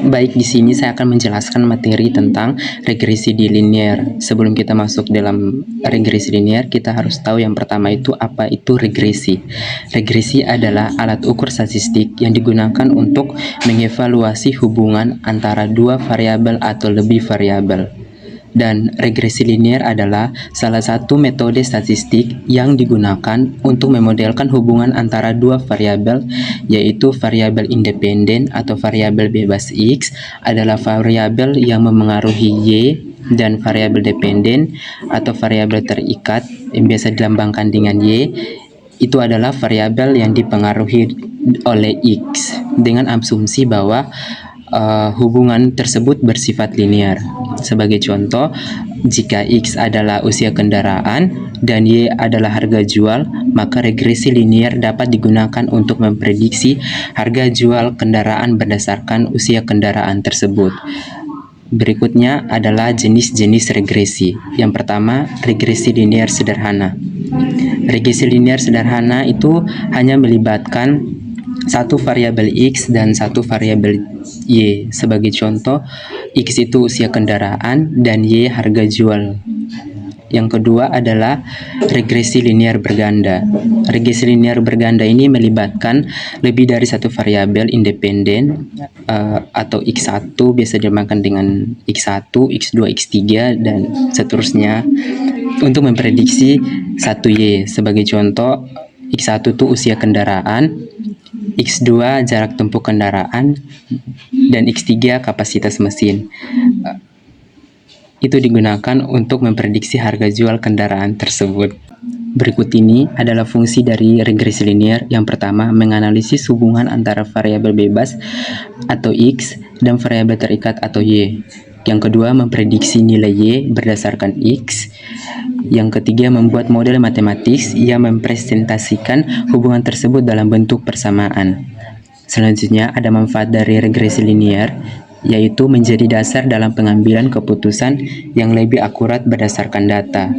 Baik, di sini saya akan menjelaskan materi tentang regresi di linear. Sebelum kita masuk dalam regresi linear, kita harus tahu yang pertama itu apa itu regresi. Regresi adalah alat ukur statistik yang digunakan untuk mengevaluasi hubungan antara dua variabel atau lebih variabel. Dan regresi linear adalah salah satu metode statistik yang digunakan untuk memodelkan hubungan antara dua variabel, yaitu variabel independen atau variabel bebas X adalah variabel yang memengaruhi Y, dan variabel dependen atau variabel terikat yang biasa dilambangkan dengan Y itu adalah variabel yang dipengaruhi oleh X dengan asumsi bahwa hubungan tersebut bersifat linear. Sebagai contoh, jika X adalah usia kendaraan dan Y adalah harga jual, maka regresi linear dapat digunakan untuk memprediksi harga jual kendaraan berdasarkan usia kendaraan tersebut. Berikutnya adalah jenis-jenis regresi. Yang pertama, regresi linear sederhana. Regresi linear sederhana itu hanya melibatkan satu variabel X dan satu variabel Y. Sebagai contoh, X itu usia kendaraan dan Y harga jual. Yang kedua adalah regresi linear berganda. Regresi linear berganda ini melibatkan lebih dari satu variabel independen atau X1 biasa dimakan dengan X1, X2, X3 dan seterusnya untuk memprediksi satu Y. Sebagai contoh, X1 itu usia kendaraan, X2 jarak tempuh kendaraan, dan X3 kapasitas mesin. Itu digunakan untuk memprediksi harga jual kendaraan tersebut. Berikut ini adalah fungsi dari regresi linear. Yang pertama, menganalisis hubungan antara variabel bebas atau X dan variabel terikat atau Y. Yang kedua, memprediksi nilai Y berdasarkan X. Yang ketiga, membuat model matematis yang mempresentasikan hubungan tersebut dalam bentuk persamaan. Selanjutnya, ada manfaat dari regresi linear, yaitu menjadi dasar dalam pengambilan keputusan yang lebih akurat berdasarkan data.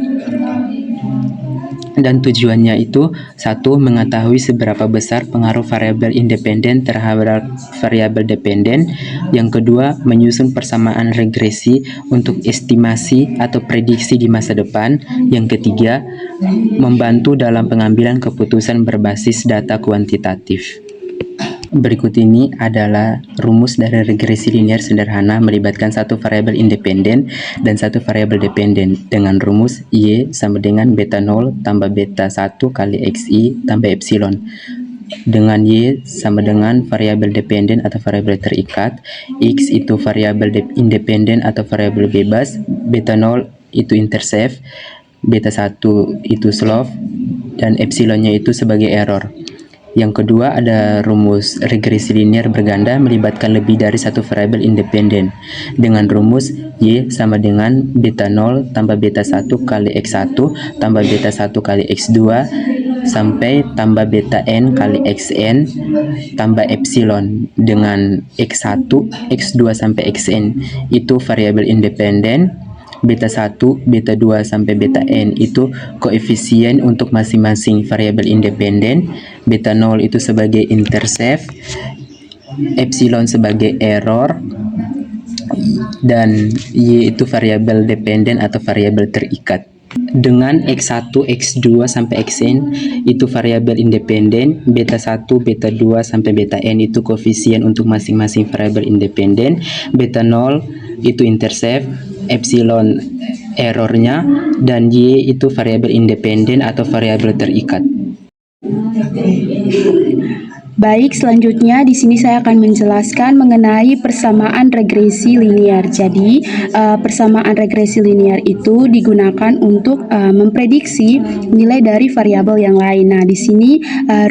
Dan tujuannya itu, satu, mengetahui seberapa besar pengaruh variabel independen terhadap variabel dependen. Yang kedua, menyusun persamaan regresi untuk estimasi atau prediksi di masa depan. Yang ketiga, membantu dalam pengambilan keputusan berbasis data kuantitatif. Berikut ini adalah rumus dari regresi linear sederhana melibatkan satu variabel independen dan satu variabel dependen dengan rumus Y sama dengan beta 0 tambah beta 1 kali XI tambah epsilon, dengan Y sama dengan variabel dependen atau variabel terikat, X itu variabel independen atau variabel bebas, beta 0 itu intercept, beta 1 itu slope, dan epsilonnya itu sebagai error. Yang kedua ada rumus regresi linear berganda melibatkan lebih dari satu variabel independen dengan rumus Y sama dengan beta 0 tambah beta 1 kali X1 tambah beta 1 kali X2 sampai tambah beta N kali Xn tambah epsilon, dengan X1, X2 sampai Xn itu variabel independen, beta 1, beta 2 sampai beta n itu koefisien untuk masing-masing variabel independen, beta 0 itu sebagai intercept, epsilon sebagai error, dan Y itu variabel dependen atau variabel terikat. Dengan X1, X2 sampai Xn itu variabel independen, beta 1, beta 2 sampai beta n itu koefisien untuk masing-masing variabel independen, beta 0 itu intercept, epsilon errornya, dan Y itu variabel independen atau variabel terikat. Baik, selanjutnya di sini saya akan menjelaskan mengenai persamaan regresi linear. Jadi, persamaan regresi linear itu digunakan untuk memprediksi nilai dari variabel yang lain. Nah, di sini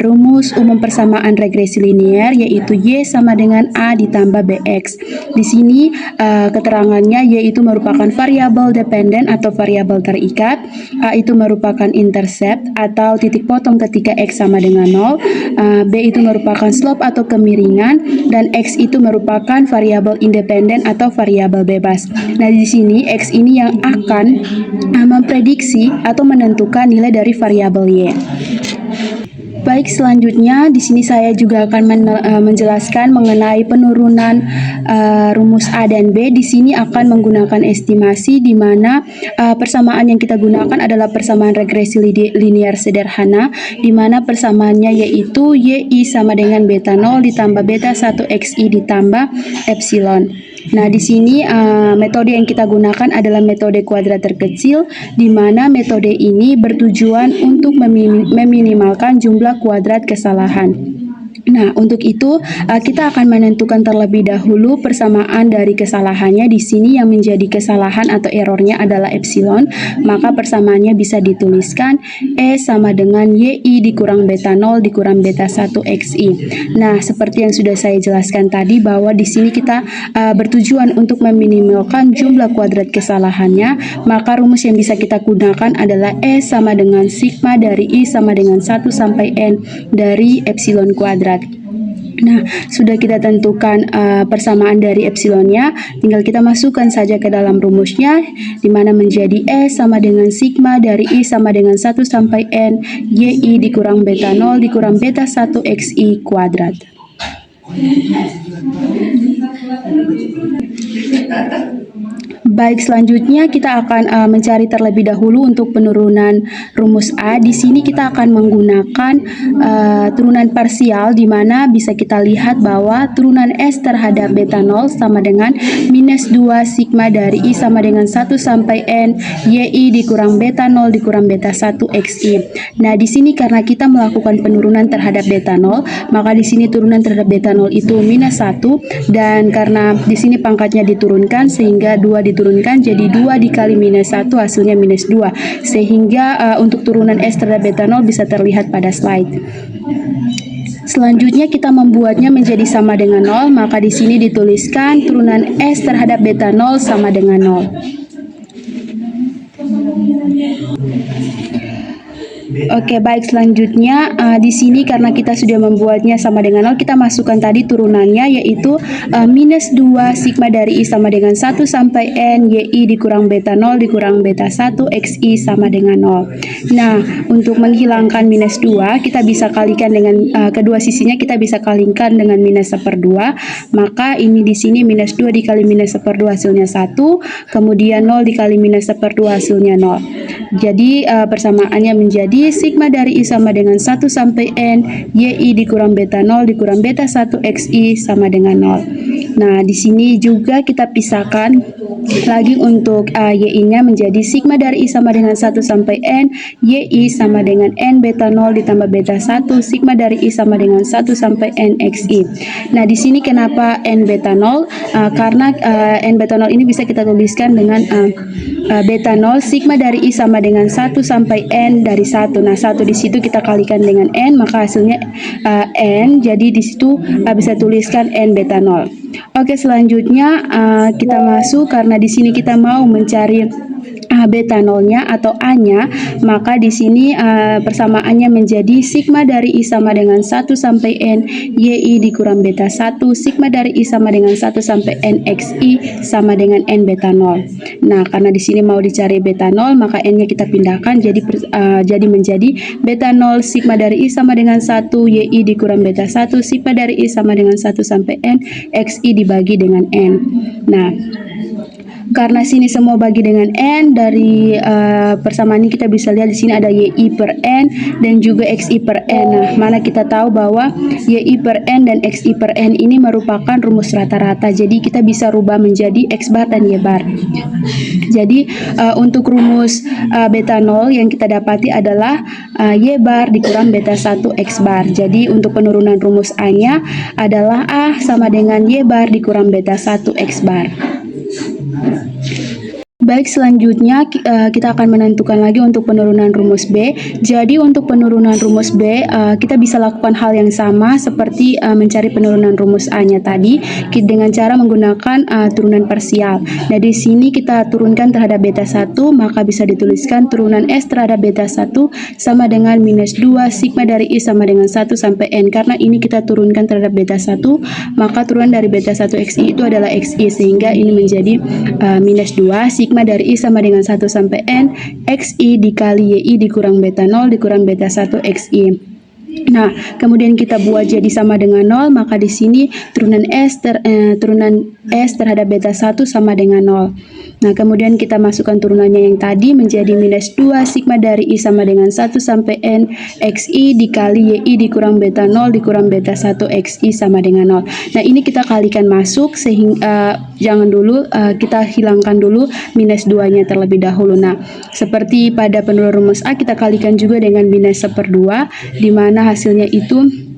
rumus umum persamaan regresi linear yaitu Y sama dengan A ditambah BX. Di sini keterangannya Y itu merupakan variabel dependen atau variabel terikat, A itu merupakan intercept atau titik potong ketika X sama dengan 0, B itu merupakan slope atau kemiringan, dan X itu merupakan variabel independen atau variabel bebas. Nah, di sini X ini yang akan memprediksi atau menentukan nilai dari variabel Y. Baik, selanjutnya di sini saya juga akan menjelaskan mengenai penurunan rumus A dan B. Di sini akan menggunakan estimasi di mana persamaan yang kita gunakan adalah persamaan regresi linear sederhana, di mana persamaannya yaitu YI sama dengan beta 0 ditambah beta 1 XI ditambah epsilon. Nah, di sini metode yang kita gunakan adalah metode kuadrat terkecil, di mana metode ini bertujuan untuk meminimalkan jumlah kuadrat kesalahan. Nah, untuk itu kita akan menentukan terlebih dahulu persamaan dari kesalahannya. Di sini yang menjadi kesalahan atau errornya adalah epsilon, maka persamaannya bisa dituliskan E sama dengan YI dikurang beta 0 dikurang beta 1 XI. Nah, seperti yang sudah saya jelaskan tadi bahwa di sini kita bertujuan untuk meminimalkan jumlah kuadrat kesalahannya, maka rumus yang bisa kita gunakan adalah E sama dengan sigma dari I sama dengan 1 sampai N dari epsilon kuadrat. Nah, sudah kita tentukan persamaan dari epsilonnya, tinggal kita masukkan saja ke dalam rumusnya, di mana menjadi E sama dengan sigma dari I sama dengan 1 sampai N YI dikurang beta 0 dikurang beta 1 XI kuadrat. Baik, selanjutnya kita akan mencari terlebih dahulu untuk penurunan rumus A. Di sini kita akan menggunakan turunan parsial, di mana bisa kita lihat bahwa turunan S terhadap beta 0 sama dengan minus 2 sigma dari I sama dengan 1 sampai N YI dikurang beta 0 dikurang beta 1 XI. Nah, di sini karena kita melakukan penurunan terhadap beta 0, maka di sini turunan terhadap beta 0 itu minus 1, dan karena di sini pangkatnya diturunkan sehingga 2 diturunkan jadi 2 dikali minus 1 hasilnya minus 2, sehingga untuk turunan S terhadap beta 0 bisa terlihat pada slide. Selanjutnya kita membuatnya menjadi sama dengan 0, maka di sini dituliskan turunan S terhadap beta 0 sama dengan 0. Oke, baik, selanjutnya di sini karena kita sudah membuatnya sama dengan 0, kita masukkan tadi turunannya yaitu minus 2 sigma dari I sama dengan 1 sampai N YI dikurang beta 0 dikurang beta 1 XI sama dengan 0. Nah, untuk menghilangkan minus 2, kita bisa kalikan dengan kedua sisinya, kita bisa kalikan dengan minus 1/2, maka ini di sini minus 2 dikali minus 1/2 hasilnya 1, kemudian 0 dikali minus 1/2 hasilnya 0. Jadi persamaannya menjadi sigma dari I sama dengan 1 sampai N YI dikurang beta 0 dikurang beta 1 XI sama dengan 0. Nah, di sini juga kita pisahkan lagi untuk YI-nya menjadi sigma dari I sama dengan 1 sampai N YI sama dengan N beta 0 ditambah beta 1 sigma dari I sama dengan 1 sampai N XI. Nah, di sini kenapa N beta 0? Karena N beta 0 ini bisa kita tuliskan dengan beta 0 sigma dari I sama dengan 1 sampai N dari 1. Nah, 1 di situ kita kalikan dengan N, maka hasilnya N, jadi di situ bisa tuliskan N beta 0. Oke, selanjutnya kita masuk karena di sini kita mau mencari beta 0-nya atau A-nya, maka di sini persamaannya menjadi sigma dari I sama dengan 1 sampai N YI dikurang beta 1 sigma dari I sama dengan 1 sampai N XI sama dengan N beta 0. Nah, karena di sini mau dicari beta 0, maka N-nya kita pindahkan jadi menjadi beta 0 sigma dari I sama dengan 1 YI dikurang beta 1 sigma dari I sama dengan 1 sampai N XI dibagi dengan N. Nah, karena sini semua bagi dengan N, dari persamaan ini kita bisa lihat di sini ada YI per N dan juga XI per N. Nah, mana kita tahu bahwa YI per N dan XI per N ini merupakan rumus rata-rata. Jadi kita bisa rubah menjadi X bar dan Y bar. Jadi untuk rumus beta 0 yang kita dapati adalah Y bar dikurang beta 1 X bar. Jadi untuk penurunan rumus A-nya adalah A sama dengan Y bar dikurang beta 1 X bar. Baik, selanjutnya kita akan menentukan lagi untuk penurunan rumus B. Jadi untuk penurunan rumus B, kita bisa lakukan hal yang sama seperti mencari penurunan rumus A-nya tadi dengan cara menggunakan turunan parsial. Nah, di sini kita turunkan terhadap beta 1, maka bisa dituliskan turunan S terhadap beta 1 sama dengan minus 2 sigma dari I sama dengan 1 sampai N. Karena ini kita turunkan terhadap beta 1, maka turunan dari beta 1 XI itu adalah XI, sehingga ini menjadi minus 2 sigma dari I sama dengan 1 sampai N XI dikali YI dikurang beta 0 dikurang beta 1 XI. Nah, kemudian kita buat jadi sama dengan 0, maka di sini turunan S terhadap beta 1 sama dengan 0. Nah, kemudian kita masukkan turunannya yang tadi menjadi minus 2 sigma dari I sama dengan 1 sampai N XI dikali YI dikurang beta 0 dikurang beta 1 XI sama dengan 0. Nah, ini kita kalikan masuk sehingga jangan dulu, kita hilangkan dulu minus 2-nya terlebih dahulu. Nah, seperti pada penurun rumus A, kita kalikan juga dengan minus 1/2, di mana hasilnya itu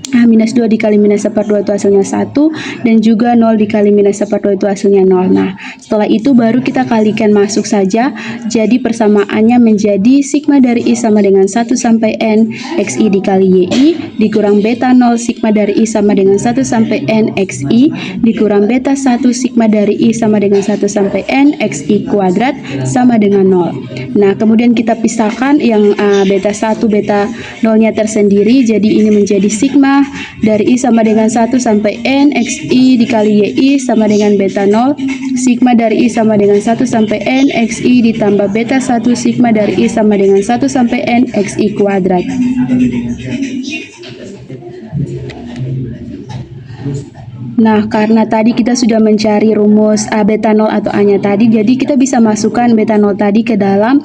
minus 2 dikali minus 1/2 itu hasilnya 1, dan juga 0 dikali minus 1/2 itu hasilnya 0. Nah, setelah itu baru kita kalikan masuk saja, jadi persamaannya menjadi sigma dari I sama dengan 1 sampai N XI dikali YI dikurang beta 0 sigma dari I sama dengan 1 sampai N XI dikurang beta 1 sigma dari I sama dengan 1 sampai N XI kuadrat sama dengan 0. Nah, kemudian kita pisahkan yang beta 1, beta 0-nya tersendiri, jadi ini menjadi sigma dari I sama dengan 1 sampai N XI dikali YI sama dengan beta 0 sigma dari I sama dengan 1 sampai N XI ditambah beta 1 sigma dari I sama dengan 1 sampai N XI kuadrat. Nah, karena tadi kita sudah mencari rumus beta 0 atau A-nya tadi, jadi kita bisa masukkan beta 0 tadi ke dalam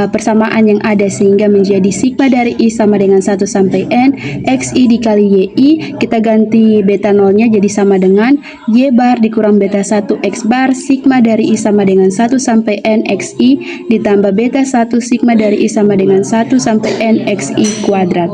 persamaan yang ada, sehingga menjadi sigma dari I sama dengan 1 sampai N XI dikali YI. Kita ganti beta 0-nya jadi sama dengan Y bar dikurang beta 1 X bar sigma dari I sama dengan 1 sampai N XI ditambah beta 1 sigma dari I sama dengan 1 sampai N XI kuadrat.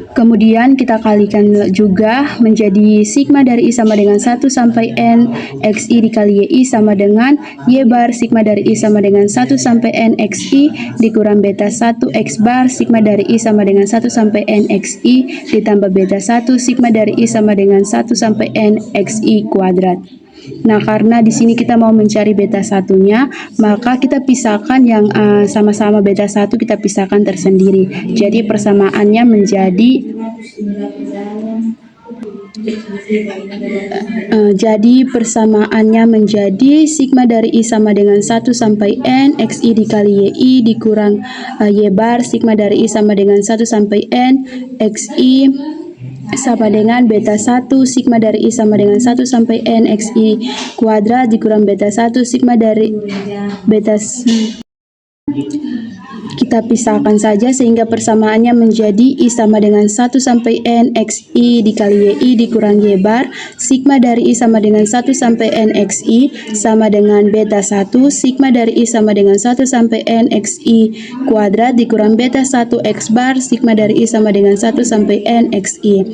Kemudian kita kalikan juga menjadi sigma dari I sama dengan 1 sampai N XI dikali YI sama dengan Y bar sigma dari I sama dengan 1 sampai N XI dikurang beta 1 X bar sigma dari I sama dengan 1 sampai N XI ditambah beta 1 sigma dari I sama dengan 1 sampai N XI kuadrat. Nah, karena di sini kita mau mencari beta 1-nya, maka kita pisahkan yang sama-sama beta 1, kita pisahkan tersendiri. Jadi persamaannya menjadi sigma dari I sama dengan 1 sampai N XI dikali YI dikurang Y bar sigma dari I sama dengan 1 sampai N XI sama dengan beta 1 sigma dari I sama dengan 1 sampai N XI kuadrat dikurang beta 1 sigma dari beta. Kita pisahkan saja sehingga persamaannya menjadi I sama dengan 1 sampai N XI dikali YI dikurang Y bar sigma dari I sama dengan 1 sampai N XI sama dengan beta 1 sigma dari I sama dengan 1 sampai N XI kuadrat dikurang beta 1 X bar sigma dari I sama dengan 1 sampai N XI.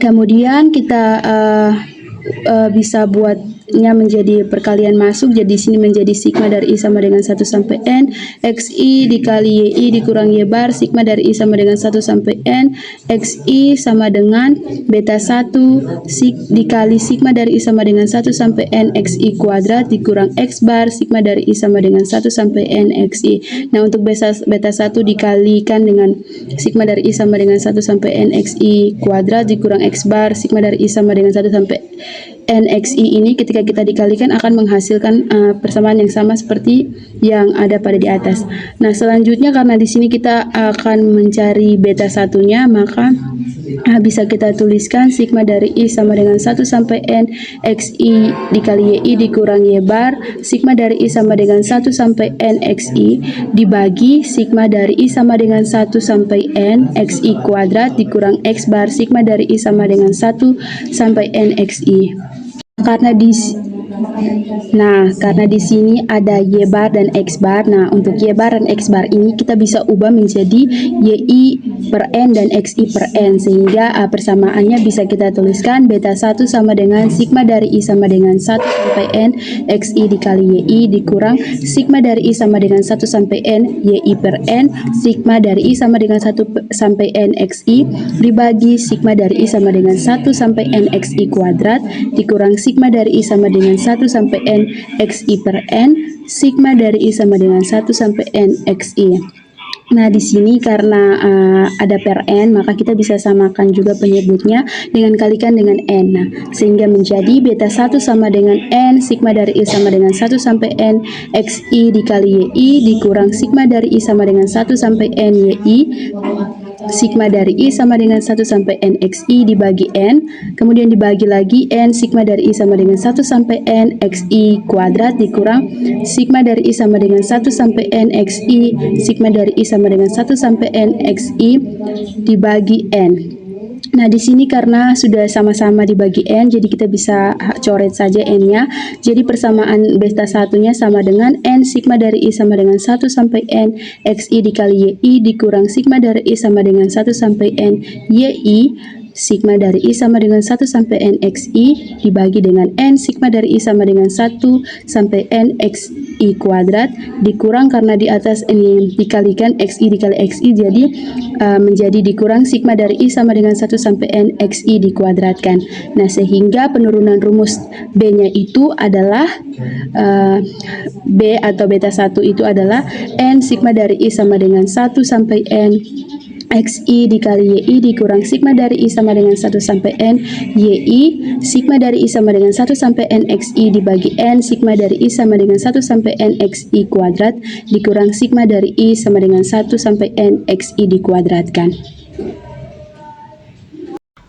Kemudian kita bisa buatnya menjadi perkalian masuk, jadi sini menjadi sigma dari I sama dengan 1 sampai N XI dikali YI dikurang Y bar sigma dari I sama dengan 1 sampai N XI sama dengan beta 1 dikali sigma dari I sama dengan 1 sampai N XI kuadrat dikurang X bar sigma dari I sama dengan 1 sampai N XI. Nah, untuk beta 1 dikalikan dengan sigma dari I sama dengan 1 sampai N XI kuadrat dikurang X bar sigma dari I sama dengan 1 sampai N XI ini ketika kita dikalikan akan menghasilkan persamaan yang sama seperti yang ada pada di atas. Nah, selanjutnya karena di sini kita akan mencari beta 1-nya, maka bisa kita tuliskan sigma dari I sama dengan 1 sampai N XI dikali YI dikurang Y bar sigma dari I sama dengan 1 sampai N XI dibagi sigma dari I sama dengan 1 sampai N XI kuadrat dikurang X bar sigma dari I sama dengan 1 sampai N XI. Karena di sini ada Y bar dan X bar. Nah, untuk Y bar dan X bar ini kita bisa ubah menjadi YI per N dan XI per N, sehingga persamaannya bisa kita tuliskan beta 1 sama dengan sigma dari I sama dengan 1 sampai N XI dikali YI dikurang sigma dari I sama dengan 1 sampai N YI per N sigma dari I sama dengan 1 sampai N XI dibagi sigma dari I sama dengan 1 sampai N XI kuadrat dikurang sigma dari I sama dengan 1 sampai N XI per N sigma dari I sama dengan 1 sampai N XI. Nah, di sini karena ada per n, maka kita bisa samakan juga penyebutnya dengan kalikan dengan n. Nah, sehingga menjadi beta 1 sama dengan n, sigma dari i sama dengan 1 sampai n xi dikali yi dikurang sigma dari i sama dengan 1 sampai n yi, sigma dari i sama dengan 1 sampai n xi dibagi n, kemudian dibagi lagi n sigma dari i sama dengan 1 sampai n xi kuadrat dikurang sigma dari i sama dengan 1 sampai n xi, sigma dari i sama dengan 1 sampai n xi dibagi n. Nah, di sini karena sudah sama-sama dibagi n, jadi kita bisa coret saja n-nya. Jadi persamaan beta satunya sama dengan n sigma dari i sama dengan 1 sampai n xi dikali yi dikurang sigma dari i sama dengan 1 sampai n yi, sigma dari i sama dengan 1 sampai n xi dibagi dengan n sigma dari i sama dengan 1 sampai n xi kuadrat dikurang karena di atas ini dikalikan xi dikali xi, jadi menjadi dikurang sigma dari i sama dengan 1 sampai n xi dikuadratkan. Nah, sehingga penurunan rumus b-nya itu adalah b atau beta 1 itu adalah n sigma dari i sama dengan 1 sampai n xi dikali yi dikurang sigma dari i sama dengan 1 sampai n yi, sigma dari i sama dengan 1 sampai n xi dibagi n sigma dari i sama dengan 1 sampai n xi kuadrat dikurang sigma dari i sama dengan 1 sampai n xi dikuadratkan.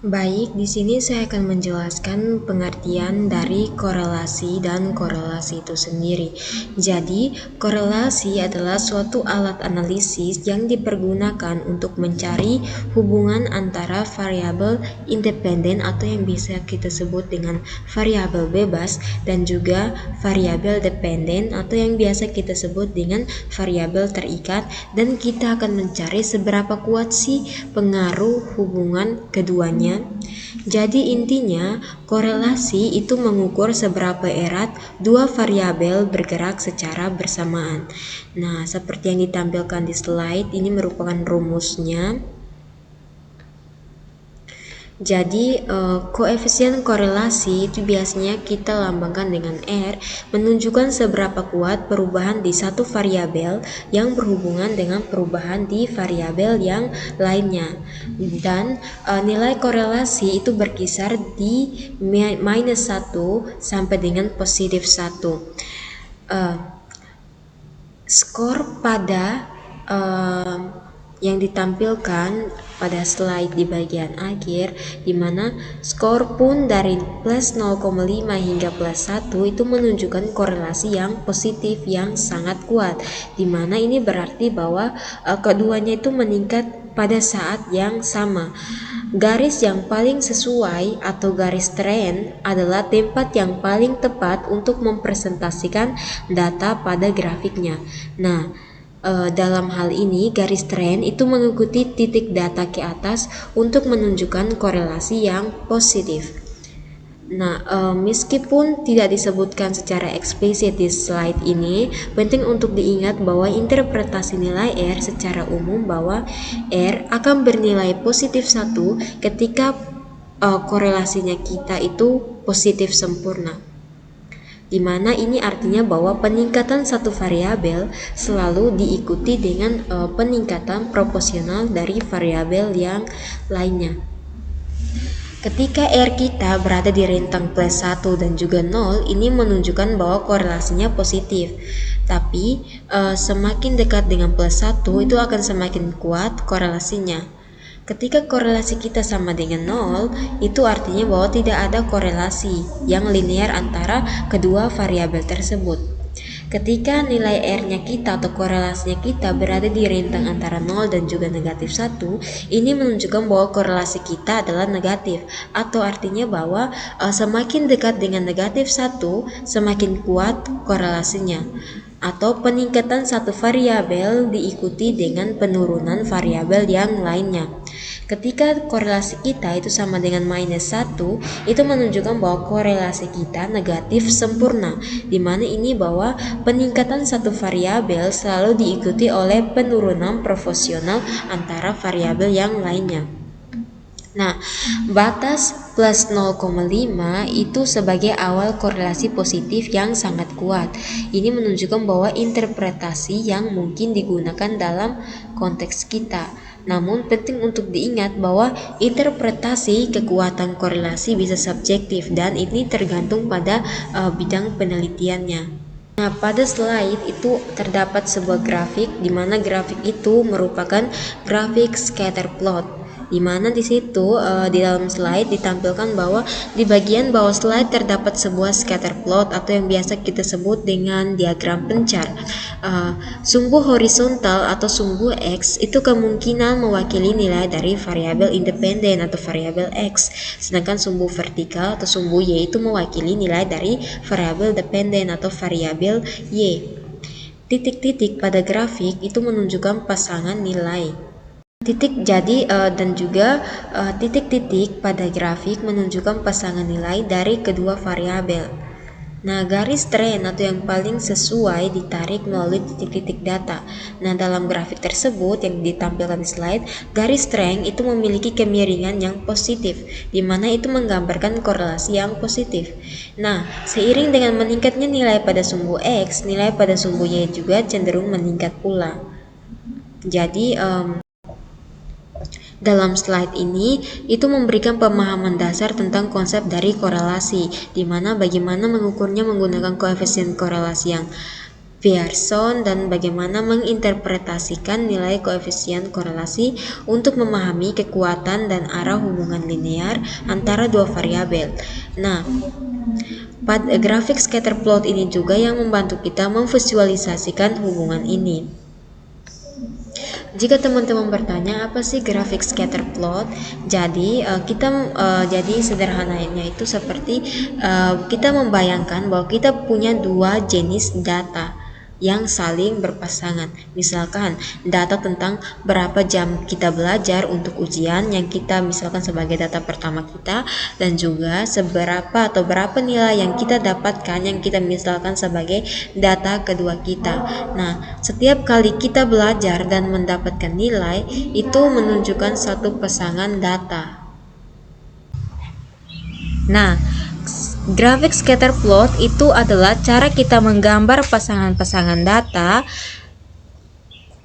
Baik, di sini saya akan menjelaskan pengertian dari korelasi dan korelasi itu sendiri. Jadi, korelasi adalah suatu alat analisis yang dipergunakan untuk mencari hubungan antara variabel independen atau yang bisa kita sebut dengan variabel bebas dan juga variabel dependen atau yang biasa kita sebut dengan variabel terikat, dan kita akan mencari seberapa kuat sih pengaruh hubungan keduanya. Jadi intinya, korelasi itu mengukur seberapa erat dua variabel bergerak secara bersamaan. Nah, seperti yang ditampilkan di slide, ini merupakan rumusnya. Jadi, koefisien korelasi itu biasanya kita lambangkan dengan R, menunjukkan seberapa kuat perubahan di satu variabel yang berhubungan dengan perubahan di variabel yang lainnya. Dan nilai korelasi itu berkisar di minus 1 sampai dengan positif 1. Skor pada yang ditampilkan pada slide di bagian akhir, di mana skor pun dari plus 0,5 hingga plus 1 itu menunjukkan korelasi yang positif yang sangat kuat, di mana ini berarti bahwa keduanya itu meningkat pada saat yang sama. Garis yang paling sesuai atau garis trend adalah tempat yang paling tepat untuk mempresentasikan data pada grafiknya. Nah, dalam hal ini garis tren itu mengikuti titik data ke atas untuk menunjukkan korelasi yang positif. Nah, meskipun tidak disebutkan secara eksplisit di slide ini, penting untuk diingat bahwa interpretasi nilai R secara umum bahwa R akan bernilai positif 1 ketika korelasinya kita itu positif sempurna, di mana ini artinya bahwa peningkatan satu variabel selalu diikuti dengan peningkatan proporsional dari variabel yang lainnya. Ketika R kita berada di rentang plus 1 dan juga 0, ini menunjukkan bahwa korelasinya positif. Tapi semakin dekat dengan plus 1 itu akan semakin kuat korelasinya. Ketika korelasi kita sama dengan 0, itu artinya bahwa tidak ada korelasi yang linear antara kedua variabel tersebut. Ketika nilai R-nya kita atau korelasinya kita berada di rentang antara 0 dan juga negatif 1, ini menunjukkan bahwa korelasi kita adalah negatif, atau artinya bahwa semakin dekat dengan negatif 1, semakin kuat korelasinya, atau peningkatan satu variabel diikuti dengan penurunan variabel yang lainnya. Ketika korelasi kita itu sama dengan minus 1, itu menunjukkan bahwa korelasi kita negatif sempurna, di mana ini bahwa peningkatan satu variabel selalu diikuti oleh penurunan proporsional antara variabel yang lainnya. Nah, batas plus 0,5 itu sebagai awal korelasi positif yang sangat kuat. Ini menunjukkan bahwa interpretasi yang mungkin digunakan dalam konteks kita. Namun penting untuk diingat bahwa interpretasi kekuatan korelasi bisa subjektif dan ini tergantung pada bidang penelitiannya. Nah, pada slide itu terdapat sebuah grafik di mana grafik itu merupakan grafik scatter plot. Di mana di situ di dalam slide ditampilkan bahwa di bagian bawah slide terdapat sebuah scatter plot atau yang biasa kita sebut dengan diagram pencar. Sumbu horizontal atau sumbu X itu kemungkinan mewakili nilai dari variabel independen atau variabel X, sedangkan sumbu vertikal atau sumbu Y itu mewakili nilai dari variabel dependen atau variabel Y. Titik-titik pada grafik itu menunjukkan pasangan nilai. Titik-titik pada grafik menunjukkan pasangan nilai dari kedua variabel. Nah, garis tren atau yang paling sesuai ditarik melalui titik-titik data. Nah, dalam grafik tersebut yang ditampilkan di slide, garis tren itu memiliki kemiringan yang positif, di mana itu menggambarkan korelasi yang positif. Nah, seiring dengan meningkatnya nilai pada sumbu X, nilai pada sumbu Y juga cenderung meningkat pula. Jadi, dalam slide ini itu memberikan pemahaman dasar tentang konsep dari korelasi, di mana bagaimana mengukurnya menggunakan koefisien korelasi yang Pearson dan bagaimana menginterpretasikan nilai koefisien korelasi untuk memahami kekuatan dan arah hubungan linear antara dua variabel. Nah, pada grafik scatter plot ini juga yang membantu kita memvisualisasikan hubungan ini. Jika teman-teman bertanya apa sih grafik scatter plot, jadi sederhananya itu seperti kita membayangkan bahwa kita punya dua jenis data yang saling berpasangan. Misalkan data tentang berapa jam kita belajar untuk ujian yang kita misalkan sebagai data pertama kita, dan juga berapa nilai yang kita dapatkan yang kita misalkan sebagai data kedua kita. Nah, setiap kali kita belajar dan mendapatkan nilai itu menunjukkan satu pasangan data. Nah, grafik scatter plot itu adalah cara kita menggambar pasangan-pasangan data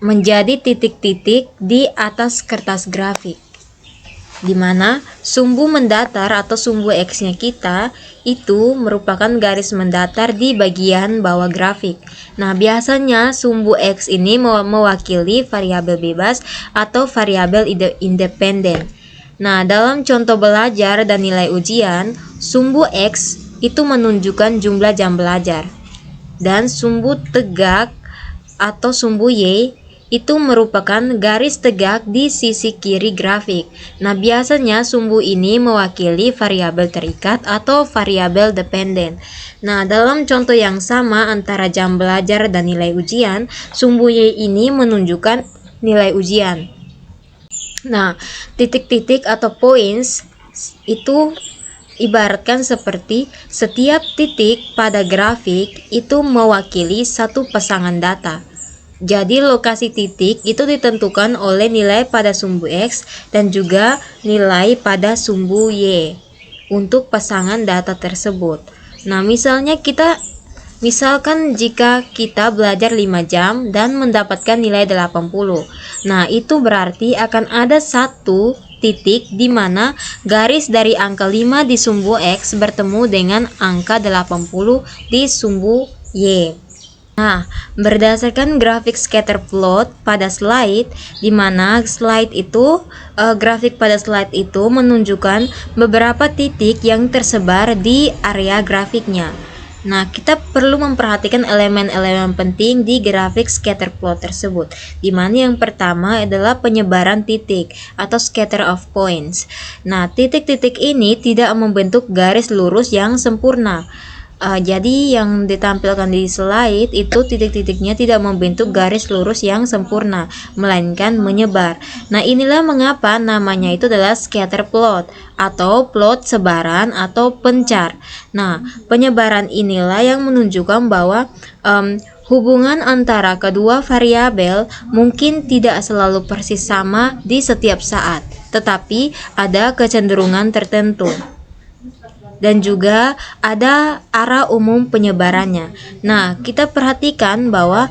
menjadi titik-titik di atas kertas grafik, di mana sumbu mendatar atau sumbu X-nya kita itu merupakan garis mendatar di bagian bawah grafik. Nah, biasanya sumbu X ini mewakili variabel bebas atau variabel independen. Nah, dalam contoh belajar dan nilai ujian, sumbu X itu menunjukkan jumlah jam belajar, dan sumbu tegak atau sumbu Y itu merupakan garis tegak di sisi kiri grafik. Nah, biasanya sumbu ini mewakili variabel terikat atau variabel dependen. Nah, dalam contoh yang sama antara jam belajar dan nilai ujian, sumbu Y ini menunjukkan nilai ujian. Nah, titik-titik atau points itu ibaratkan seperti setiap titik pada grafik itu mewakili satu pasangan data. Jadi lokasi titik itu ditentukan oleh nilai pada sumbu X dan juga nilai pada sumbu Y untuk pasangan data tersebut. Nah, misalkan jika kita belajar 5 jam dan mendapatkan nilai 80. Nah, itu berarti akan ada satu titik di mana garis dari angka 5 di sumbu X bertemu dengan angka 80 di sumbu Y. Nah, berdasarkan grafik scatter plot pada slide, di mana grafik pada slide itu menunjukkan beberapa titik yang tersebar di area grafiknya. Nah, kita perlu memperhatikan elemen-elemen penting di grafik scatter plot tersebut, di mana yang pertama adalah penyebaran titik atau scatter of points. Nah, titik-titik ini tidak membentuk garis lurus yang sempurna. Jadi yang ditampilkan di slide itu titik-titiknya tidak membentuk garis lurus yang sempurna, melainkan menyebar. Nah, inilah mengapa namanya itu adalah scatter plot atau plot sebaran atau pencar. Nah, penyebaran inilah yang menunjukkan bahwa hubungan antara kedua variabel mungkin tidak selalu persis sama di setiap saat, tetapi ada kecenderungan tertentu. dan juga ada arah umum penyebarannya. Nah, kita perhatikan bahwa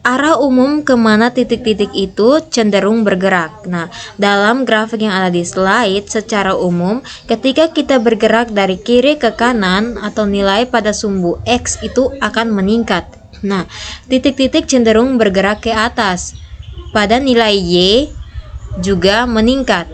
arah umum kemana titik-titik itu cenderung bergerak. Nah, dalam grafik yang ada di slide, secara umum ketika kita bergerak dari kiri ke kanan atau nilai pada sumbu X itu akan meningkat. Nah, titik-titik cenderung bergerak ke atas. Pada nilai Y juga meningkat.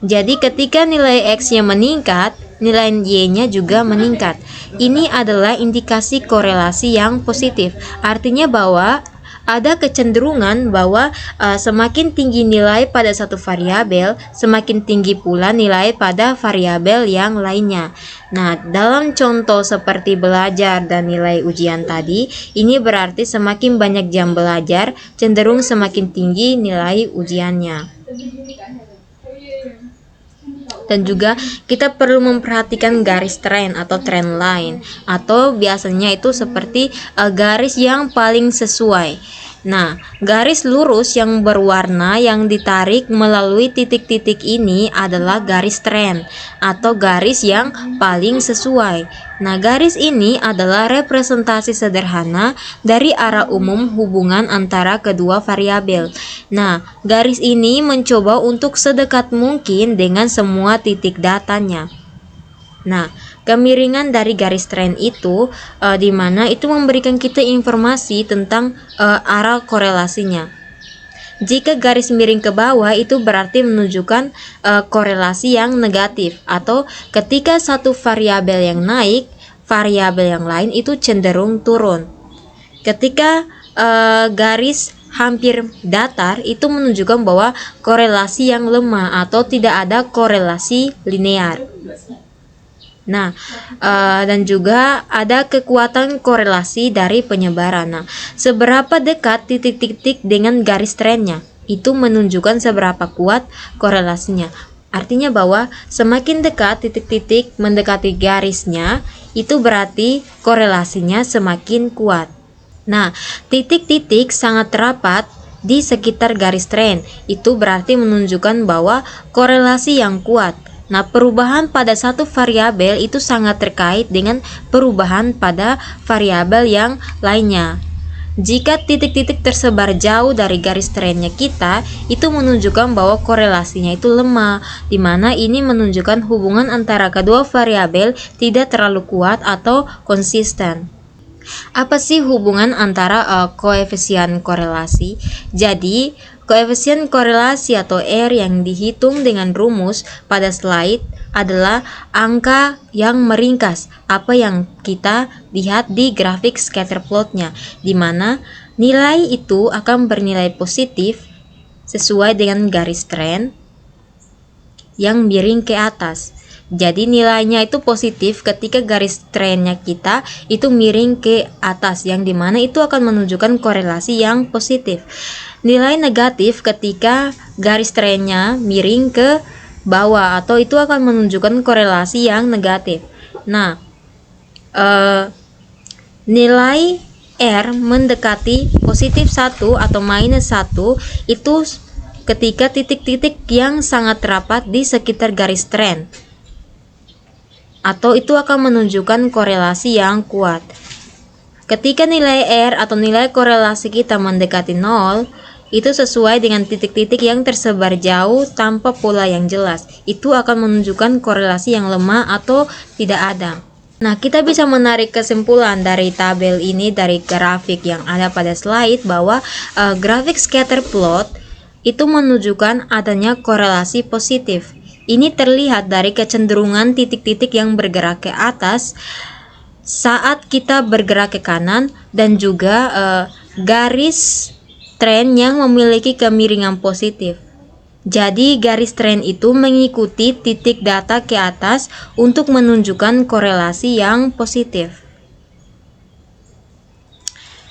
Jadi ketika nilai X-nya meningkat, nilai Y-nya juga meningkat. Ini adalah indikasi korelasi yang positif. Artinya bahwa ada kecenderungan bahwa semakin tinggi nilai pada satu variabel, semakin tinggi pula nilai pada variabel yang lainnya. Nah, dalam contoh seperti belajar dan nilai ujian tadi, ini berarti semakin banyak jam belajar, cenderung semakin tinggi nilai ujiannya. Dan juga kita perlu memperhatikan garis tren atau trend line, atau biasanya itu seperti garis yang paling sesuai. Nah, garis lurus yang berwarna yang ditarik melalui titik-titik ini adalah garis tren atau garis yang paling sesuai. Nah, garis ini adalah representasi sederhana dari arah umum hubungan antara kedua variabel. Nah, garis ini mencoba untuk sedekat mungkin dengan semua titik datanya. Nah, kemiringan dari garis tren itu di mana itu memberikan kita informasi tentang arah korelasinya. Jika garis miring ke bawah itu berarti menunjukkan korelasi yang negatif, atau ketika satu variabel yang naik, variabel yang lain itu cenderung turun. Ketika garis hampir datar itu menunjukkan bahwa korelasi yang lemah atau tidak ada korelasi linear. Nah, dan juga ada kekuatan korelasi dari penyebaran. Nah, seberapa dekat titik-titik dengan garis trennya itu menunjukkan seberapa kuat korelasinya. Artinya bahwa semakin dekat titik-titik mendekati garisnya, itu berarti korelasinya semakin kuat. Nah, titik-titik sangat rapat di sekitar garis tren, itu berarti menunjukkan bahwa korelasi yang kuat. Nah, perubahan pada satu variabel itu sangat terkait dengan perubahan pada variabel yang lainnya. Jika titik-titik tersebar jauh dari garis trennya kita, itu menunjukkan bahwa korelasinya itu lemah, di mana ini menunjukkan hubungan antara kedua variabel tidak terlalu kuat atau konsisten. Apa sih hubungan antara koefisien korelasi? Jadi, koefisien korelasi atau R yang dihitung dengan rumus pada slide adalah angka yang meringkas apa yang kita lihat di grafik scatter plotnya, di mana nilai itu akan bernilai positif sesuai dengan garis tren yang miring ke atas. Jadi nilainya itu positif ketika garis trennya kita itu miring ke atas, yang dimana itu akan menunjukkan korelasi yang positif. Nilai negatif ketika garis trennya miring ke bawah, atau itu akan menunjukkan korelasi yang negatif. Nah, nilai R mendekati positif 1 atau minus 1 itu ketika titik-titik yang sangat rapat di sekitar garis tren, atau itu akan menunjukkan korelasi yang kuat. Ketika nilai R atau nilai korelasi kita mendekati 0, itu sesuai dengan titik-titik yang tersebar jauh tanpa pola yang jelas. Itu akan menunjukkan korelasi yang lemah atau tidak ada. Nah, kita bisa menarik kesimpulan dari tabel ini, dari grafik yang ada pada slide, bahwa grafik scatter plot itu menunjukkan adanya korelasi positif. Ini terlihat dari kecenderungan titik-titik yang bergerak ke atas saat kita bergerak ke kanan, dan juga garis tren yang memiliki kemiringan positif. Jadi garis tren itu mengikuti titik data ke atas untuk menunjukkan korelasi yang positif.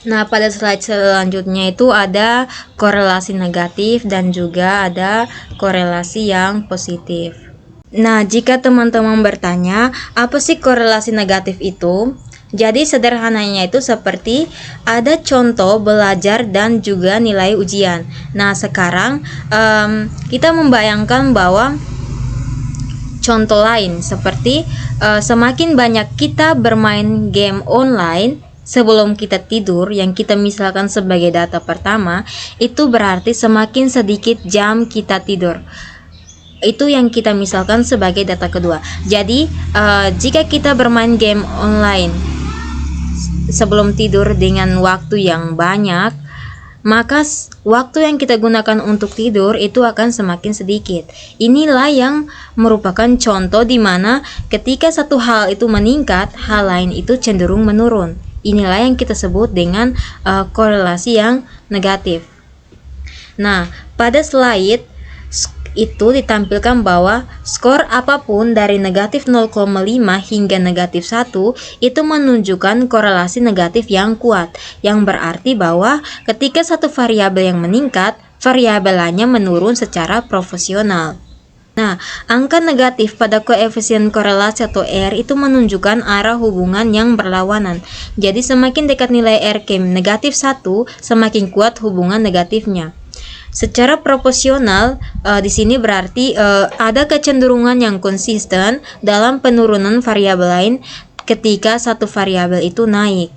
Nah, pada slide selanjutnya itu ada korelasi negatif dan juga ada korelasi yang positif. Nah, jika teman-teman bertanya, apa sih korelasi negatif itu? Jadi sederhananya itu seperti ada contoh belajar dan juga nilai ujian. Nah, sekarang kita membayangkan bahwa contoh lain seperti semakin banyak kita bermain game online sebelum kita tidur, yang kita misalkan sebagai data pertama, itu berarti semakin sedikit jam kita tidur. Itu yang kita misalkan sebagai data kedua. Jadi jika kita bermain game online sebelum tidur dengan waktu yang banyak, maka waktu yang kita gunakan untuk tidur itu akan semakin sedikit. Inilah yang merupakan contoh di mana ketika satu hal itu meningkat, hal lain itu cenderung menurun. Inilah yang kita sebut dengan korelasi yang negatif. Nah, pada slide itu ditampilkan bahwa skor apapun dari negatif 0,5 hingga negatif 1 itu menunjukkan korelasi negatif yang kuat, yang berarti bahwa ketika satu variabel yang meningkat, variabel lainnya menurun secara proporsional. Nah, angka negatif pada koefisien korelasi atau R itu menunjukkan arah hubungan yang berlawanan. Jadi semakin dekat nilai R ke negatif 1, semakin kuat hubungan negatifnya. Secara proporsional, di sini berarti ada kecenderungan yang konsisten dalam penurunan variabel lain ketika satu variabel itu naik.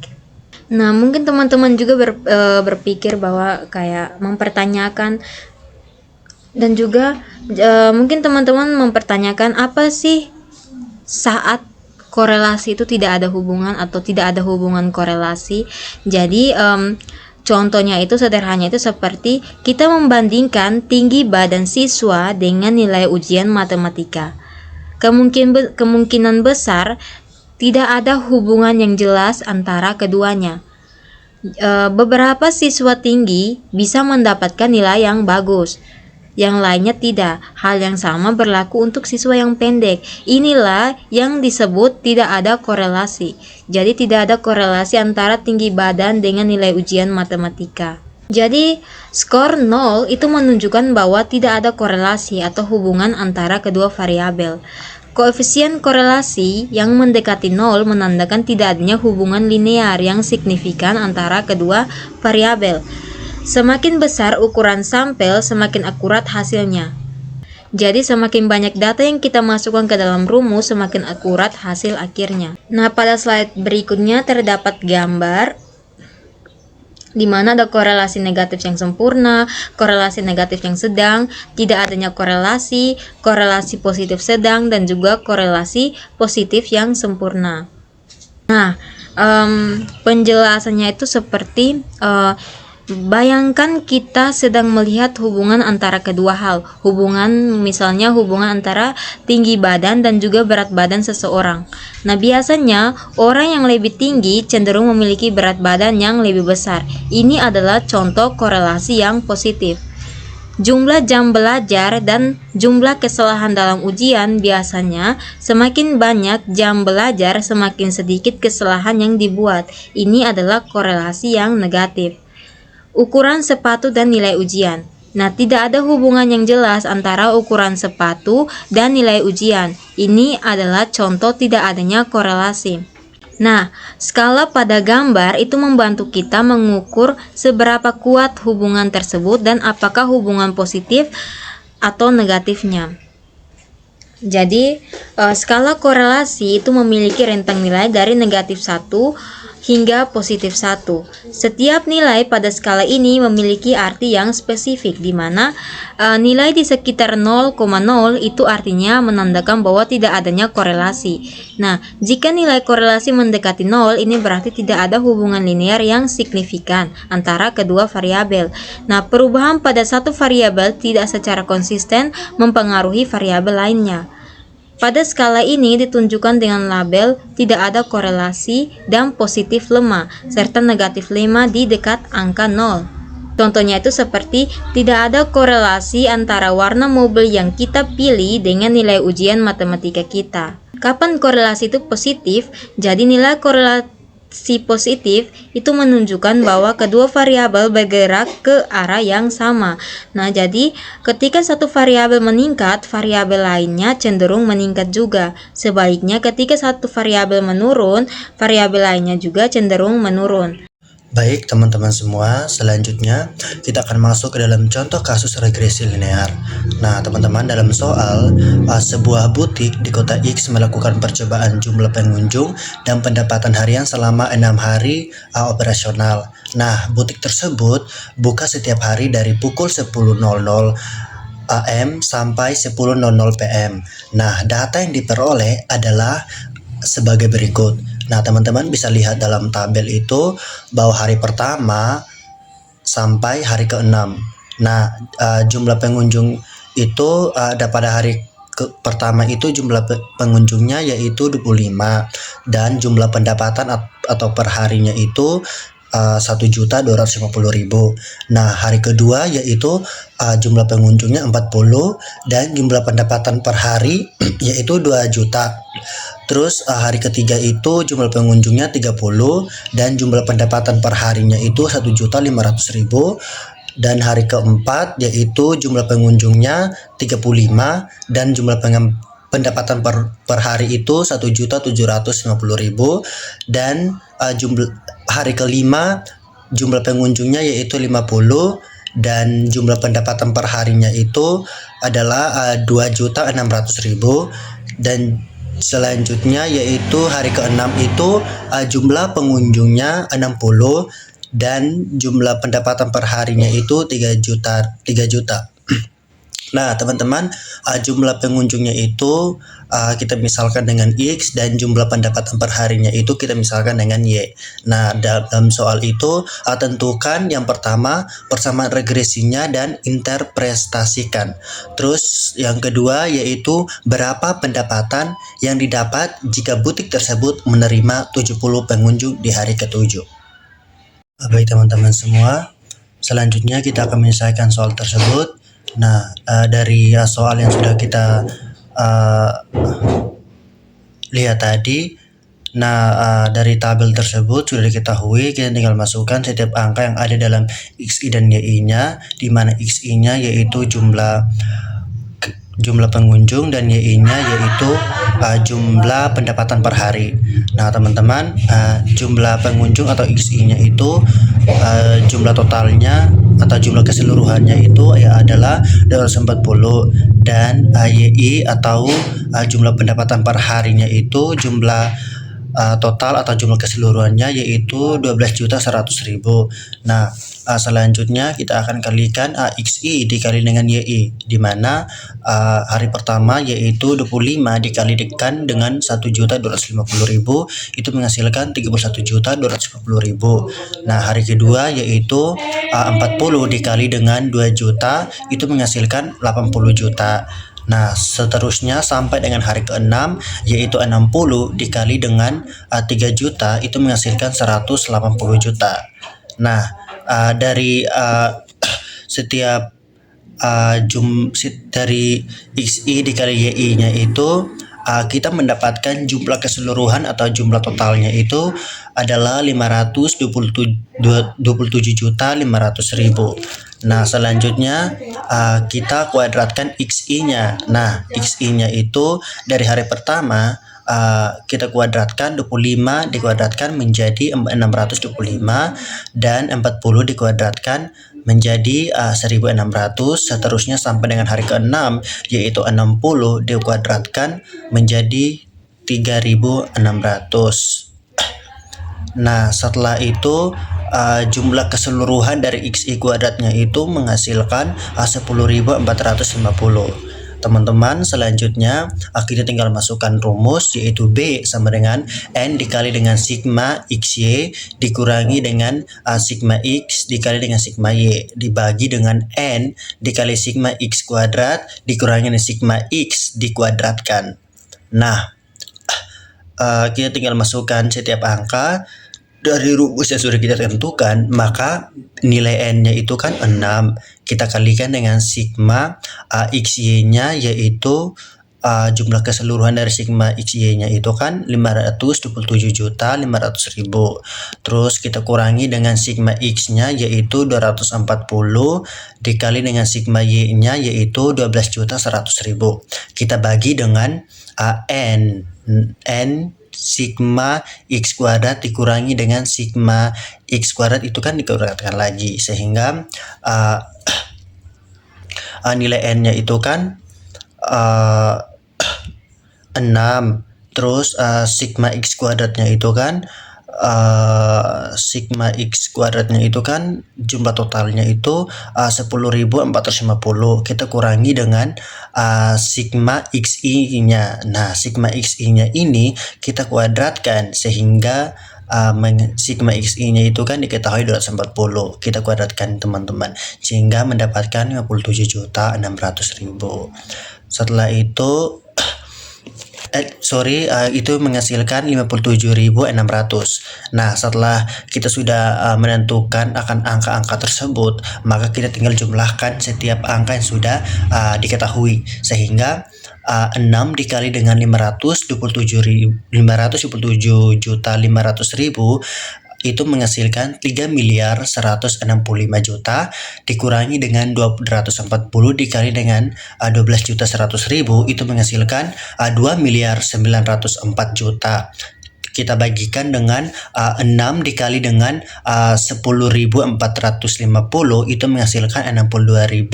Nah, mungkin teman-teman juga berpikir bahwa kayak mempertanyakan, dan juga mungkin teman-teman mempertanyakan apa sih saat korelasi itu tidak ada hubungan atau tidak ada hubungan korelasi. Jadi contohnya itu sederhananya itu seperti kita membandingkan tinggi badan siswa dengan nilai ujian matematika. Kemungkinan besar tidak ada hubungan yang jelas antara keduanya. Beberapa siswa tinggi bisa mendapatkan nilai yang bagus, yang lainnya tidak. Hal yang sama berlaku untuk siswa yang pendek. Inilah yang disebut tidak ada korelasi. Jadi tidak ada korelasi antara tinggi badan dengan nilai ujian matematika. Jadi skor 0 itu menunjukkan bahwa tidak ada korelasi atau hubungan antara kedua variabel. Koefisien korelasi yang mendekati 0 menandakan tidak adanya hubungan linear yang signifikan antara kedua variabel. Semakin besar ukuran sampel, semakin akurat hasilnya. Jadi semakin banyak data yang kita masukkan ke dalam rumus, semakin akurat hasil akhirnya. Nah, pada slide berikutnya terdapat gambar di mana ada korelasi negatif yang sempurna, korelasi negatif yang sedang, tidak adanya korelasi, korelasi positif sedang, dan juga korelasi positif yang sempurna. Nah, penjelasannya itu seperti bayangkan kita sedang melihat hubungan antara kedua hal. Misalnya hubungan antara tinggi badan dan juga berat badan seseorang. Nah, biasanya orang yang lebih tinggi cenderung memiliki berat badan yang lebih besar. Ini adalah contoh korelasi yang positif. Jumlah jam belajar dan jumlah kesalahan dalam ujian biasanya semakin banyak jam belajar, semakin sedikit kesalahan yang dibuat. Ini adalah korelasi yang negatif. Ukuran sepatu dan nilai ujian. Nah, tidak ada hubungan yang jelas antara ukuran sepatu dan nilai ujian. Ini adalah contoh tidak adanya korelasi. Nah, skala pada gambar itu membantu kita mengukur seberapa kuat hubungan tersebut dan apakah hubungan positif atau negatifnya. Jadi, skala korelasi itu memiliki rentang nilai dari negatif 1 hingga positif 1. Setiap nilai pada skala ini memiliki arti yang spesifik, di mana nilai di sekitar 0,0 itu artinya menandakan bahwa tidak adanya korelasi. Nah, jika nilai korelasi mendekati 0, ini berarti tidak ada hubungan linear yang signifikan antara kedua variabel. Nah, perubahan pada satu variabel tidak secara konsisten mempengaruhi variabel lainnya. Pada skala ini ditunjukkan dengan label tidak ada korelasi dan positif lemah, serta negatif lemah di dekat angka 0. Contohnya itu seperti tidak ada korelasi antara warna mobil yang kita pilih dengan nilai ujian matematika kita. Kapan korelasi itu positif? Jadi nilai korelasi positif itu menunjukkan bahwa kedua variabel bergerak ke arah yang sama. Nah, jadi ketika satu variabel meningkat, variabel lainnya cenderung meningkat juga. Sebaliknya, ketika satu variabel menurun, variabel lainnya juga cenderung menurun. Baik teman-teman semua, selanjutnya kita akan masuk ke dalam contoh kasus regresi linear. Nah teman-teman, dalam soal sebuah butik di kota X melakukan percobaan jumlah pengunjung dan pendapatan harian selama 6 hari operasional. Nah butik tersebut buka setiap hari dari pukul 10.00 AM sampai 10.00 PM. Nah data yang diperoleh adalah sebagai berikut. Nah, teman-teman bisa lihat dalam tabel itu bahwa hari pertama sampai hari ke-6. Nah, jumlah pengunjung itu pada hari pertama itu jumlah pengunjungnya yaitu 25 dan jumlah pendapatan atau per harinya itu 1.250.000. Nah, hari kedua yaitu jumlah pengunjungnya 40 dan jumlah pendapatan per hari yaitu 2 juta. Terus hari ketiga itu jumlah pengunjungnya 30 dan jumlah pendapatan per harinya itu 1.500.000. Dan hari keempat yaitu jumlah pengunjungnya 35 dan jumlah pendapatan per hari itu 1.750.000. Dan jumlah hari kelima jumlah pengunjungnya yaitu 50 dan jumlah pendapatan per harinya itu adalah 2.600.000. Dan selanjutnya yaitu hari ke-6 itu jumlah pengunjungnya 60 dan jumlah pendapatan per harinya itu 3 juta. Nah, teman-teman, jumlah pengunjungnya itu kita misalkan dengan X dan jumlah pendapatan per harinya itu kita misalkan dengan Y. Nah, dalam soal itu tentukan yang pertama persamaan regresinya dan interpretasikan. Terus yang kedua yaitu berapa pendapatan yang didapat jika butik tersebut menerima 70 pengunjung di hari ke-7. Baik teman-teman semua, selanjutnya kita akan menyelesaikan soal tersebut. Nah, dari soal yang sudah kita lihat tadi, nah dari tabel tersebut sudah diketahui, kita tinggal masukkan setiap angka yang ada dalam XI dan YI-nya, di mana XI-nya yaitu jumlah pengunjung dan YI-nya yaitu jumlah pendapatan per hari. Nah teman-teman, jumlah pengunjung atau XI-nya itu jumlah totalnya atau jumlah keseluruhannya itu adalah 240 dan YI atau jumlah pendapatan per harinya itu jumlah total atau jumlah keseluruhannya yaitu 12.100.000. Nah, selanjutnya kita akan kalikan XI dikali dengan YI, di mana hari pertama yaitu 25 dikalikan dengan 1.250.000 itu menghasilkan 31.250.000. Nah, hari kedua yaitu 40 dikali dengan 2 juta itu menghasilkan 80 juta. Nah, seterusnya sampai dengan hari ke-6 yaitu 60 dikali dengan 3 juta itu menghasilkan 180 juta. Nah, dari setiap dari XI dikali YI-nya itu kita mendapatkan jumlah keseluruhan atau jumlah totalnya itu adalah 527.500.000. Nah, selanjutnya kita kuadratkan XI-nya. Nah, XI-nya itu dari hari pertama kita kuadratkan 25 dikuadratkan menjadi 625 dan 40 dikuadratkan menjadi 1600, seterusnya sampai dengan hari ke-6 yaitu 60 dikuadratkan menjadi 3600. Nah, setelah itu jumlah keseluruhan dari XI kuadratnya itu menghasilkan 10.450. Teman-teman, selanjutnya kita tinggal masukkan rumus yaitu B sama dengan N dikali dengan sigma XY dikurangi dengan sigma X dikali dengan sigma Y dibagi dengan N dikali sigma X kuadrat dikurangi dengan sigma X dikuadratkan. Nah, kita tinggal masukkan setiap angka dari rumus yang sudah kita tentukan, maka nilai N-nya itu kan 6. Kita kalikan dengan sigma XY-nya yaitu jumlah keseluruhan dari sigma XY-nya itu kan 527.500.000. Terus kita kurangi dengan sigma X-nya yaitu 240 dikali dengan sigma Y-nya yaitu 12.100.000. Kita bagi dengan N sigma X kuadrat dikurangi dengan sigma X kuadrat itu kan dikuadratkan lagi, sehingga nilai N-nya itu kan 6. Terus sigma X kuadratnya itu kan jumlah totalnya itu 10.450. Kita kurangi dengan sigma XI-nya. Nah, sigma XI-nya ini kita kuadratkan sehingga sigma XI-nya itu kan diketahui 240. Kita kuadratkan teman-teman sehingga mendapatkan 57.600.000. Setelah itu itu menghasilkan 57.600. Nah, setelah kita sudah menentukan akan angka-angka tersebut, maka kita tinggal jumlahkan setiap angka yang sudah diketahui, sehingga 6 dikali dengan 527.500.000 itu menghasilkan 3.165 juta dikurangi dengan 240 dikali dengan 12.100.000 itu menghasilkan 2.904 juta. Kita bagikan dengan 6 dikali dengan 10.450 itu menghasilkan 62.700.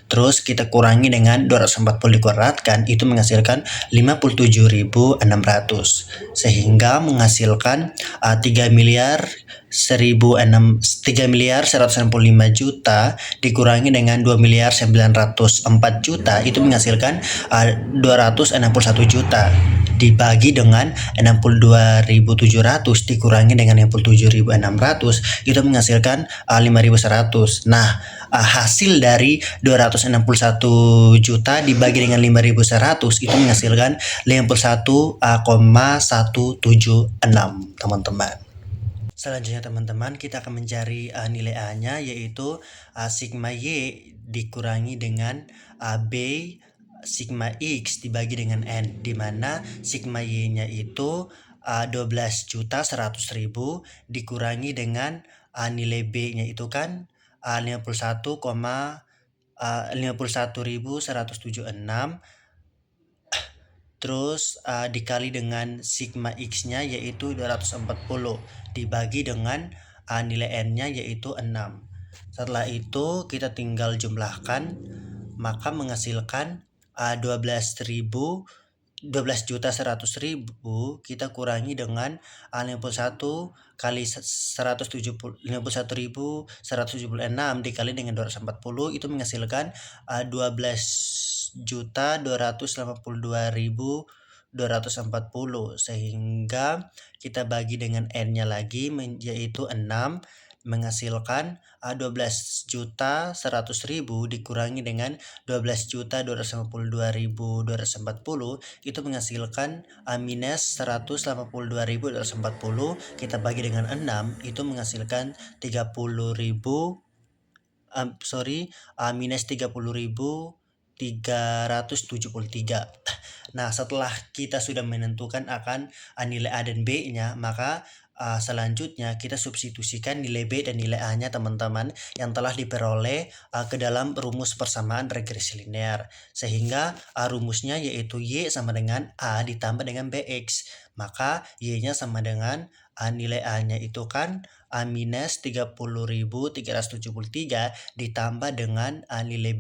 Terus kita kurangi dengan 240 dikuadratkan itu menghasilkan 57.600, sehingga menghasilkan 3.165 juta dikurangi dengan 2.904 juta itu menghasilkan 261 juta dibagi dengan 62.700 dikurangi dengan 57.600 itu menghasilkan 5.100. Nah, hasil dari 261 juta dibagi dengan 5.100 itu menghasilkan 51,176 teman-teman. Selanjutnya teman-teman, kita akan mencari nilai A-nya, yaitu sigma Y dikurangi dengan B sigma X dibagi dengan N, di mana sigma Y-nya itu 12.100.000 dikurangi dengan nilai B-nya itu kan 51.176, terus dikali dengan sigma X-nya yaitu 240 dibagi dengan nilai N-nya yaitu 6. Setelah itu kita tinggal jumlahkan, maka menghasilkan 12.100.000 kita kurangi dengan 51 kali 51.176 dikali dengan 240 itu menghasilkan 12.282.240, sehingga kita bagi dengan N-nya lagi yaitu 6 menghasilkan 12.100.000 dikurangi dengan 12.252.240 itu menghasilkan minus 182.240. Kita bagi dengan 6 itu menghasilkan minus 30.373. Nah, setelah kita sudah menentukan akan nilai A dan B-nya, maka selanjutnya kita substitusikan nilai B dan nilai A-nya teman-teman yang telah diperoleh ke dalam rumus persamaan regresi linear, sehingga rumusnya yaitu Y sama dengan A ditambah dengan BX, maka Y-nya sama dengan nilai A-nya itu kan minus 30.373 ditambah dengan nilai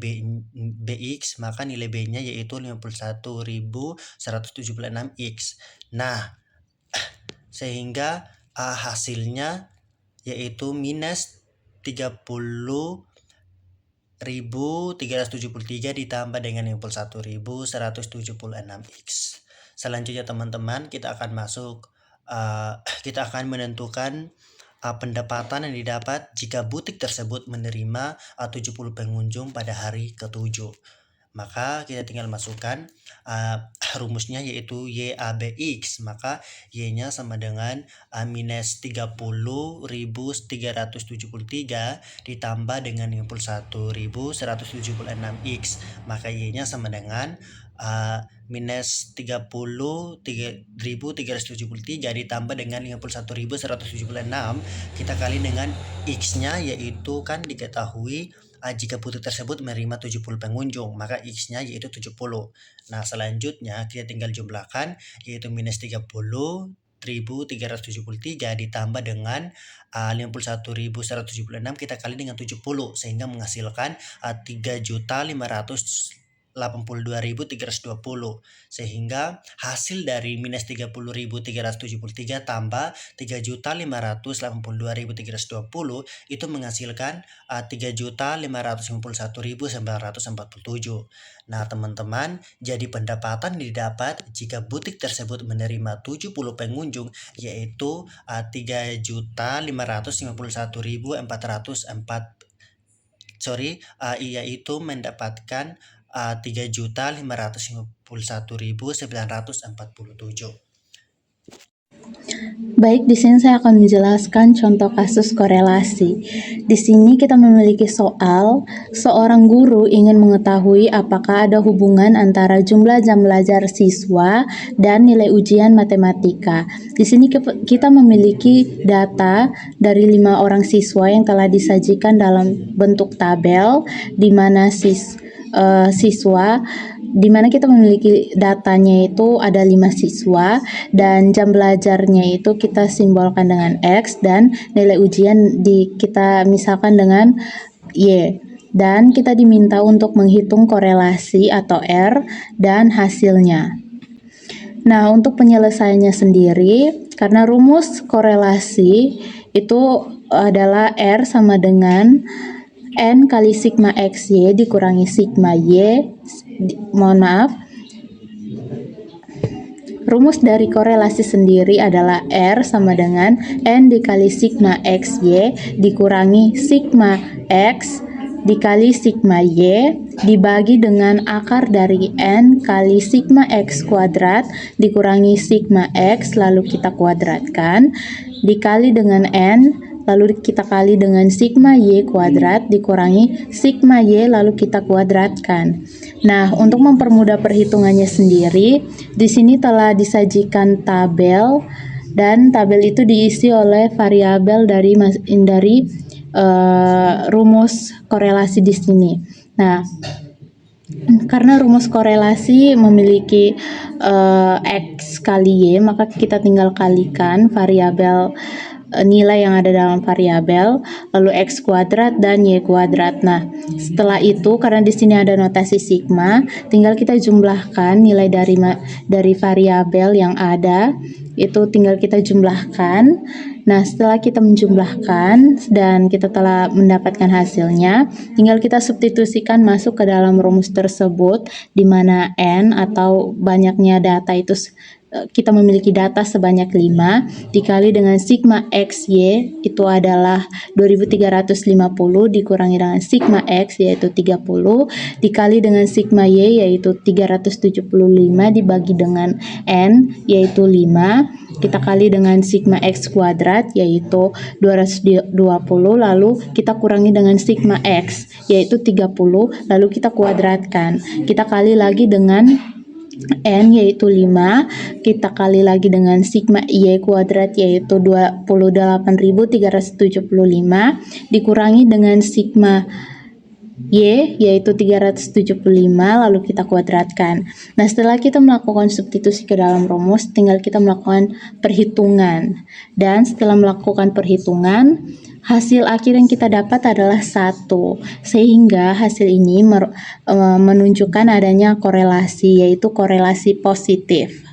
BX, maka nilai B-nya yaitu 51.176X. Nah, sehingga hasilnya yaitu minus 30.373 ditambah dengan 51.176X. Selanjutnya teman-teman, kita akan menentukan pendapatan yang didapat jika butik tersebut menerima 70 pengunjung pada hari ke-7. Maka kita tinggal masukkan rumusnya yaitu YABX, maka Y-nya sama dengan minus 30.373 ditambah dengan 51.176X, maka Y-nya sama dengan minus 30.373 ditambah dengan 51.176 kita kali dengan X-nya yaitu kan diketahui jika butik tersebut menerima 70 pengunjung, maka X-nya yaitu 70. Nah, selanjutnya kita tinggal jumlahkan, yaitu minus 30.373 ditambah dengan 51.176 kita kali dengan 70 sehingga menghasilkan 3.582.320, sehingga hasil dari minus 30.373 tambah 3.582.320 itu menghasilkan 3.551.947. Nah, teman-teman, jadi pendapatan didapat jika butik tersebut menerima 70 pengunjung yaitu 3.551.404, yaitu mendapatkan 3.551.947. Baik, di sini saya akan menjelaskan contoh kasus korelasi. Di sini kita memiliki soal, seorang guru ingin mengetahui apakah ada hubungan antara jumlah jam belajar siswa dan nilai ujian matematika. Di sini kita memiliki data dari 5 orang siswa yang telah disajikan dalam bentuk tabel, di mana di mana kita memiliki datanya itu ada 5 siswa dan jam belajarnya itu kita simbolkan dengan X dan nilai ujian kita misalkan dengan Y, dan kita diminta untuk menghitung korelasi atau R dan hasilnya. Nah, untuk penyelesaiannya sendiri, karena rumus korelasi itu adalah R sama dengan N kali sigma XY dikurangi sigma Y. Rumus dari korelasi sendiri adalah R sama dengan N dikali sigma XY dikurangi sigma X dikali sigma Y dibagi dengan akar dari N kali sigma X kuadrat dikurangi sigma X lalu kita kuadratkan dikali dengan N lalu kita kali dengan sigma Y kuadrat dikurangi sigma Y lalu kita kuadratkan. Nah, untuk mempermudah perhitungannya sendiri, di sini telah disajikan tabel dan tabel itu diisi oleh variabel dari rumus korelasi di sini. Nah, karena rumus korelasi memiliki X kali Y, maka kita tinggal kalikan variabel nilai yang ada dalam variabel, lalu X kuadrat dan Y kuadrat. Nah, setelah itu karena di sini ada notasi sigma, tinggal kita jumlahkan nilai dari variabel yang ada, itu tinggal kita jumlahkan. Nah, setelah kita menjumlahkan dan kita telah mendapatkan hasilnya, tinggal kita substitusikan masuk ke dalam rumus tersebut, di mana N atau banyaknya data itu kita memiliki data sebanyak 5 dikali dengan sigma XY itu adalah 2350 dikurangi dengan sigma X yaitu 30 dikali dengan sigma Y yaitu 375 dibagi dengan N yaitu 5 kita kali dengan sigma X kuadrat yaitu 220 lalu kita kurangi dengan sigma X yaitu 30 lalu kita kuadratkan kita kali lagi dengan N yaitu 5, kita kali lagi dengan sigma Y kuadrat yaitu 28.375 dikurangi dengan sigma Y yaitu 375 lalu kita kuadratkan. Nah, setelah kita melakukan substitusi ke dalam rumus, tinggal kita melakukan perhitungan. Dan setelah melakukan perhitungan, hasil akhir yang kita dapat adalah 1, sehingga hasil ini menunjukkan adanya korelasi, yaitu korelasi positif.